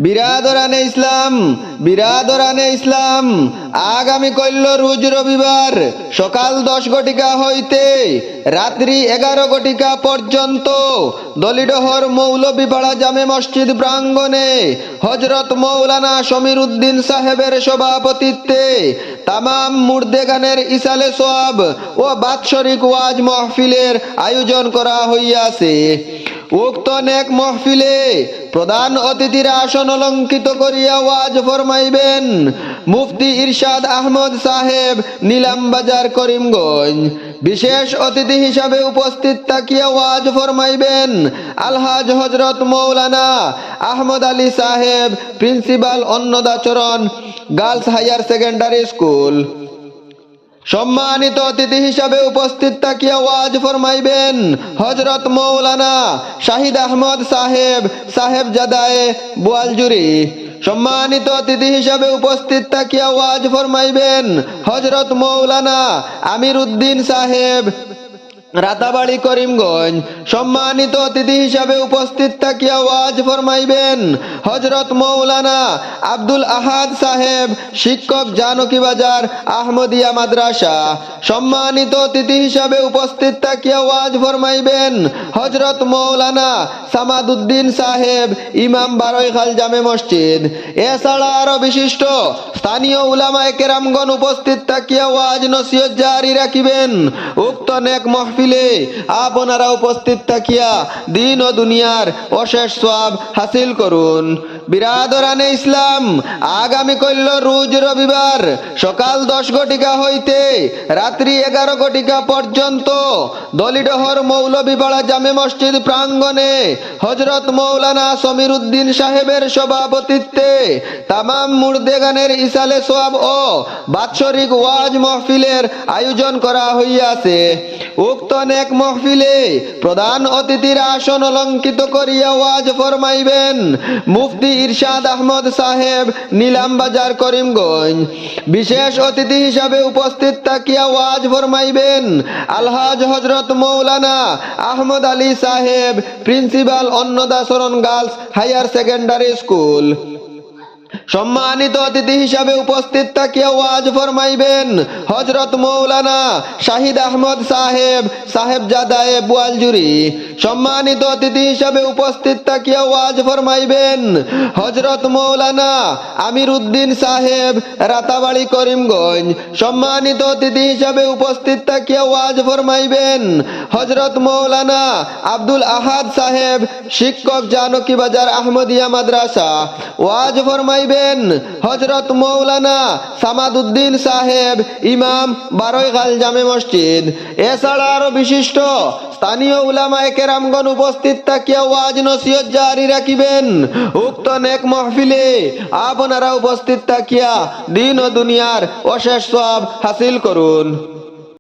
বিরাদরানে ইসলাম আগামী কল্য রোজ রবিবার সকাল 10 ঘটিকা হইতে রাত্রি 11 ঘটিকা পর্যন্ত দলিডহর মৌলভীপাড়া জামে মসজিদ প্রাঙ্গণে হযরত মৌলানা সমীর উদ্দিন সাহেবের সভাপতিত্বে তামাম মুর্দেগানের ইসালে সোয়াব ও বাৎসরিক ওয়াজ মাহফিলের আয়োজন করা হইয়াছে। উক্ত নেক মাহফিলে প্রধান অতিথির আসন অলঙ্কিত করিয়া ওয়াজ ফরমাইবেন মুফতি ইরশাদ আহমদ সাহেব, নিলামবাজার, করিমগঞ্জ। বিশেষ অতিথি হিসাবে উপস্থিত থাকিয়া ওয়াজ ফরমাইবেন আলহাজ হযরত মৌলানা Ahmad Ali Sahib, principal Annadacharan girls higher secondary school. সম্মানিত অতিথি হিসাবে উপস্থিত থাকিয়া ওয়াজ ফরমাইবেন হযরত মৌলানা শাহিদ আহমদ সাহেব, সাহেবজাদায়ে বোয়ালজুরি। সম্মানিত অতিথি হিসাবে উপস্থিত থাকিয়া ওয়াজ ফরমাইবেন হযরত মৌলানা আমির উদ্দিন সাহেব, রাতাবাড়ি, করিমগঞ্জ। সম্মানিত অতিথি হিসাবে উপস্থিত থাকিয়া ওয়াজ ফরমাইবেন হযরত মৌলানা আব্দুল আহাদ সাহেব, শিক্ষক, জানকী বাজার আহমদিয়া মাদ্রাসা। সম্মানিত অতিথি হিসাবে উপস্থিত থাকিয়া ওয়াজ ফরমাইবেন হযরত মৌলানা সামাদ উদ্দিন সাহেব, ইমাম, বারৈখাল জামে মসজিদ। এছাড়া আরো বিশিষ্ট স্থানীয় উলামায়ে কেরামগণ উপস্থিত থাকিয়া ওয়াজ নসিহত জারি রাখিবেন। উক্ত নেক মাহফিলে আপনারা উপস্থিত থাকিয়া দিন ও দুনিয়ার অশেষ সওয়াব হাসিল করুন। বিরাদরানে ইসলাম আগামী কল্য রোজ রবিবার সকাল 10 ঘটিকা হইতে রাত্রি 11 ঘটিকা পর্যন্ত দলিডহর মৌলভীপাড়া জামে মসজিদ প্রাঙ্গণে হযরত মৌলানা সমীর উদ্দিন সাহেবের সভাপতিত্বে তামাম মুর্দেগানের ইসালে সোয়াব ও বাৎসরিক ওয়াজ মাহফিলের আয়োজন করা হইয়াছে। উক্ত নেক মাহফিলে প্রধান অতিথির আসন অলঙ্কিত করিয়া ওয়াজ ফরমাইবেন মুফতি ইরশাদ আহমদ সাহেব, নিলামবাজার, করিমগঞ্জ। বিশেষ অতিথি হিসাবে উপস্থিত থাকিয়া ওয়াজ ফরমাইবেন আলহাজ হযরত মৌলানা Ahmad Ali Sahib, principal Annadacharan girls higher secondary school. সম্মানিত অতিথি হিসাবে উপস্থিত থাকিয়া ওয়াজ ফরমাইবেন হযরত মৌলানা শাহিদ আহমদ সাহেব, সাহেবজাদায়ে বোয়ালজুরি। সম্মানিত অতিথি হিসাবে উপস্থিত থাকিয়া ওয়াজ ফরমাইবেন হযরত মৌলানা আমির উদ্দিন সাহেব, রাতাবাড়ি, করিমগঞ্জ। সম্মানিত অতিথি হিসাবে উপস্থিত থাকিয়া ওয়াজ ফরমাইবেন হযরত মৌলানা আব্দুল আহাদ সাহেব, শিক্ষক, জানকী বাজার আহমদিয়া মাদ্রাসা। ওয়াজ ফরমাইবেন হযরত মৌলানা সামাদ উদ্দিন সাহেব, ইমাম, বারৈখাল জামে মসজিদ। এছাড়া আরো বিশিষ্ট স্থানীয় উলামায়ে কেরামগণ উপস্থিত থাকিয়া ওয়াজ নসিহত জারি রাখিবেন। উক্ত নেক মাহফিলে আপনারা উপস্থিত থাকিয়া দিন ও দুনিয়ার অশেষ সওয়াব হাসিল করুন।